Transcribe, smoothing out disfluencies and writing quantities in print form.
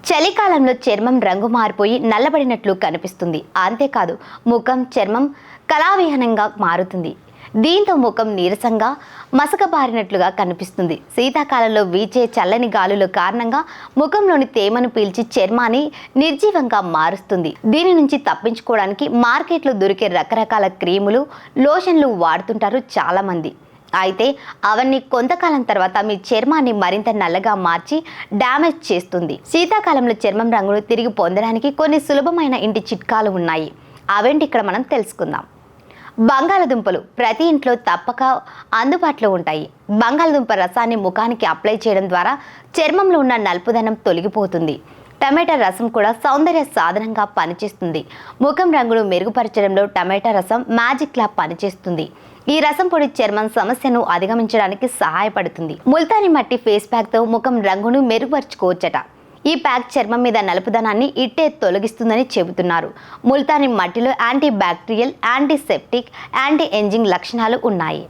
చలికాలంలో చర్మం రంగు మారిపోయి నల్లబడినట్లు కనిపిస్తుంది. అంతేకాదు ముఖం, చర్మం కళావిహీనంగా మారుతుంది. దీంతో ముఖం నీరసంగా మసకబారినట్లుగా కనిపిస్తుంది. శీతాకాలంలో వీచే చల్లని గాలుల కారణంగా ముఖంలోని తేమను పీల్చి చర్మాన్ని నిర్జీవంగా మారుస్తుంది. దీని నుంచి తప్పించుకోవడానికి మార్కెట్లో దొరికే రకరకాల క్రీములు, లోషన్లు వాడుతుంటారు చాలామంది. అయితే అవన్నీ కొంతకాలం తర్వాత మీ చర్మాన్ని మరింత నల్లగా మార్చి డ్యామేజ్ చేస్తుంది. శీతాకాలంలో చర్మం రంగును తిరిగి పొందడానికి కొన్ని సులభమైన ఇంటి చిట్కాలు ఉన్నాయి. అవేంటి ఇక్కడ మనం తెలుసుకుందాం. బంగాళదుంపలు ప్రతి ఇంట్లో తప్పక అందుబాటులో ఉంటాయి. బంగాళదుంప రసాన్ని ముఖానికి అప్లై చేయడం ద్వారా చర్మంలో ఉన్న నలుపుదనం తొలగిపోతుంది. టమాటా రసం కూడా సౌందర్య సాధనంగా పనిచేస్తుంది. ముఖం రంగును మెరుగుపరచడంలో టమాటా రసం మ్యాజిక్ లా పనిచేస్తుంది. ఈ రసం పొడి చర్మం సమస్యను అధిగమించడానికి సహాయపడుతుంది. ముల్తానీ మట్టి ఫేస్ ప్యాక్తో ముఖం రంగును మెరుగుపరుచుకోవచ్చట. ఈ ప్యాక్ చర్మం మీద నలుపుదనాన్ని ఇట్టే తొలగిస్తుందని చెబుతున్నారు. ముల్తానీ మట్టిలో anti bacterial, antiseptic, anti ageing లక్షణాలు ఉన్నాయి.